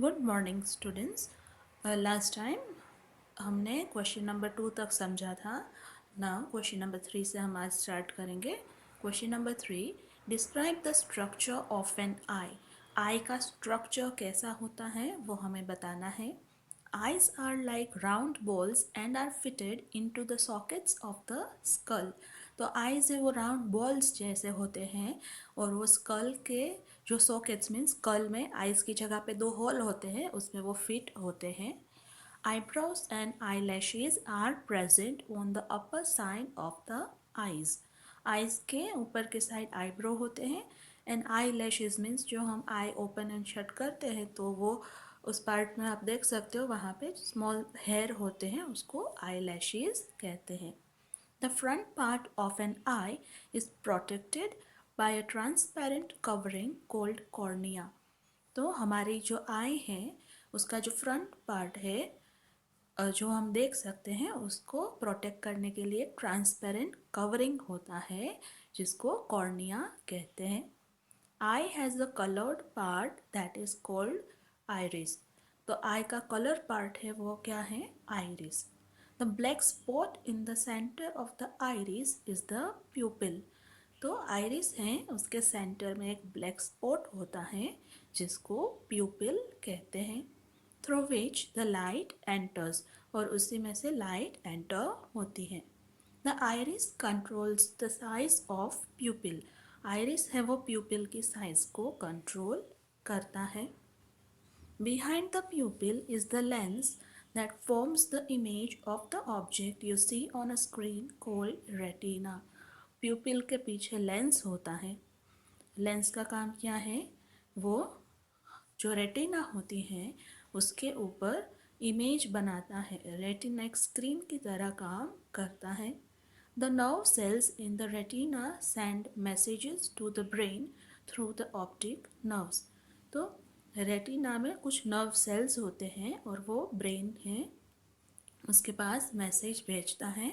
Good morning students. Last time हमने question number 2 तक समझा था। नाउ क्वेश्चन नंबर 3 से हम आज स्टार्ट करेंगे। Question number 3, describe the structure of an eye. Eye का स्ट्रक्चर कैसा होता है वो हमें बताना है। Eyes are like round balls and are fitted into the sockets of the skull। तो आइज है वो राउंड बॉल्स जैसे होते हैं और वो स्कल के जो सॉकेट्स मीन्स स्कल में आइज की जगह पे 2 होल होते हैं उसमें वो फिट होते हैं। Eyebrows and eyelashes are present on the upper side of the eyes। Eyes के ऊपर के साइड आईब्रो होते हैं एंड आई लैशेज मीन्स जो हम आई ओपन एंड शट करते हैं तो वो उस पार्ट में आप देख सकते हो वहाँ पे स्मॉल हेयर होते हैं, उसको आई लैशेज कहते हैं। The front part of an eye is protected by a transparent covering called cornea. तो हमारी जो आई है उसका जो फ्रंट पार्ट है जो हम देख सकते हैं उसको प्रोटेक्ट करने के लिए ट्रांसपेरेंट कवरिंग होता है जिसको कॉर्निया कहते हैं। I has the coloured part that is called iris. तो आई का कलर पार्ट है वो क्या है, iris. The black spot in the centre of the iris is the प्यूपिल। तो आइरिस है उसके सेंटर में एक ब्लैक स्पॉट होता है जिसको प्यूपिल कहते हैं। Through which the light enters, और उसी में से लाइट एंटर होती है। The iris controls the size of प्यूपिल। Iris है वो प्यूपिल की साइज को कंट्रोल करता है। Behind the pupil is the lens that forms the image of the object you see on a screen called retina। प्यूपिल के पीछे लेंस होता है। लेंस का काम क्या है, वो जो रेटिना होती है उसके ऊपर इमेज बनाता है। रेटिना एक स्क्रीन की तरह काम करता है। The nerve cells in the retina send messages to the brain through the optic nerves. तो रेटिना में कुछ नर्व सेल्स होते हैं और वो ब्रेन है उसके पास मैसेज भेजता है।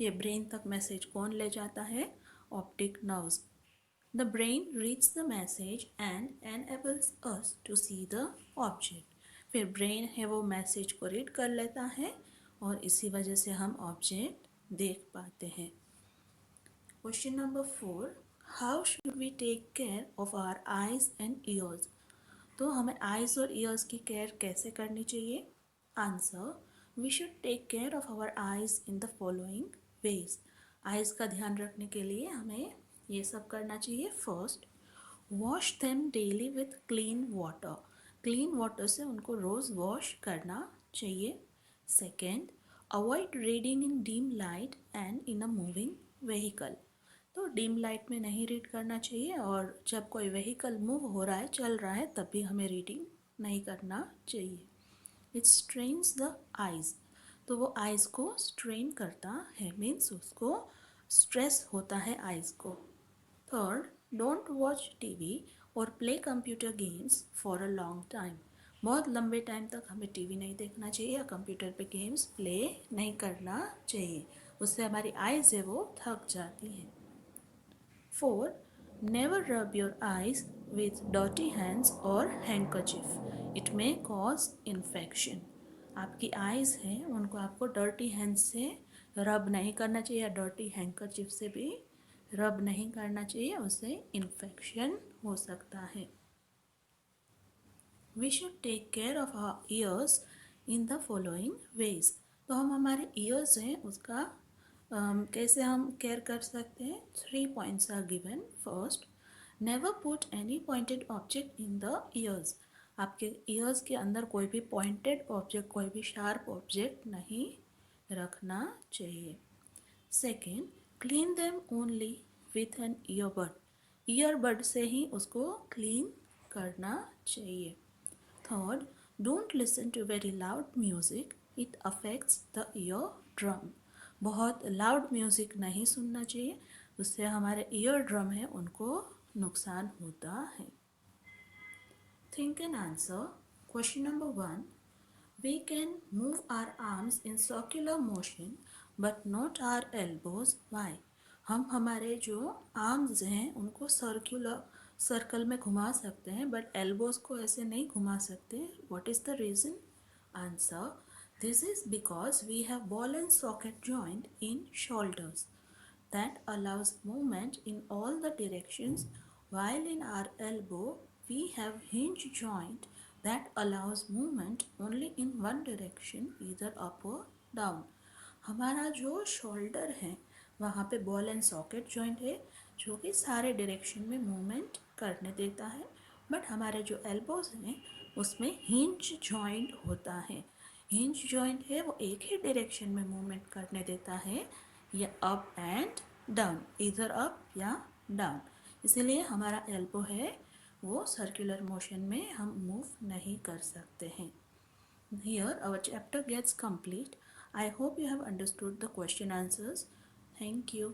ये ब्रेन तक मैसेज कौन ले जाता है, optic nerves. The brain reads the message and enables us to see the object। फिर ब्रेन है वो मैसेज को रीड कर लेता है और इसी वजह से हम ऑब्जेक्ट देख पाते हैं। Question number 4, how should we take care of our eyes and ears. तो हमें आइज और ईयर्स की केयर कैसे करनी चाहिए। Answer, we should take care of our eyes in the following ways. Eyes का ध्यान रखने के लिए हमें ये सब करना चाहिए। First, wash them daily with clean water. Clean water से उनको रोज़ वॉश करना चाहिए। Second, avoid reading in dim light and in a moving vehicle. तो डीम लाइट में नहीं रीड करना चाहिए और जब कोई व्हीकल मूव हो रहा है, चल रहा है, तब भी हमें रीडिंग नहीं करना चाहिए। It strains the eyes. तो वो आइज़ को स्ट्रेन करता है, मीन्स उसको स्ट्रेस होता है आइज़ को। थर्ड, डोंट वॉच टीवी और play computer games for a long time. बहुत लंबे टाइम तक हमें टीवी नहीं देखना चाहिए या कंप्यूटर पे गेम्स प्ले नहीं करना चाहिए, उससे हमारी आइज़ है वो थक जाती हैं। Four, never rub your eyes with dirty hands और हैंकरचिफ, इट मे कॉज इन्फेक्शन। आपकी आइज़ हैं उनको आपको डर्टी हैंड्स से रब नहीं करना चाहिए या डर्टी हैंकरचिफ से भी रब नहीं करना चाहिए, उससे इन्फेक्शन हो सकता है। We should take care of our ears in the following ways. तो हम हमारे ईयर्स हैं उसका कैसे हम केयर कर सकते हैं। 3 points are given. First, never put any pointed object in the ears. आपके ईयर्स के अंदर कोई भी पॉइंटेड ऑब्जेक्ट, कोई भी शार्प ऑब्जेक्ट नहीं रखना चाहिए। Second, clean them only with an earbud. Earbud से ही उसको क्लीन करना चाहिए। Third, don't listen to very loud music, it affects the eardrum. बहुत लाउड म्यूज़िक नहीं सुनना चाहिए, उससे हमारे ईयर ड्रम है उनको नुकसान होता है। Think and answer. Question number 1, we can move our arms in circular motion but not our elbows। why? हम हमारे जो आर्म्स हैं उनको सर्कुलर सर्कल में घुमा सकते हैं, बट एल्बोज को ऐसे नहीं घुमा सकते. What is the reason? Answer, this is because we have ball and socket joint in shoulders that allows movement in all the directions, while in our elbow we have hinge joint that allows movement only in one direction, either up or down. हमारा जो shoulder है वहाँ पे ball and socket joint है जो कि सारे direction में मूवमेंट करने देता है, बट हमारे जो एल्बोज हैं उसमें हिंज जॉइंट होता है. हिंज जॉइंट है वो एक ही डायरेक्शन में मूवमेंट करने देता है, या अप एंड डाउन, इधर अप या डाउन. इसीलिए हमारा एल्बो है वो सर्कुलर मोशन में हम मूव नहीं कर सकते हैं. Here our chapter gets complete. I hope you have understood the question answers. Thank you.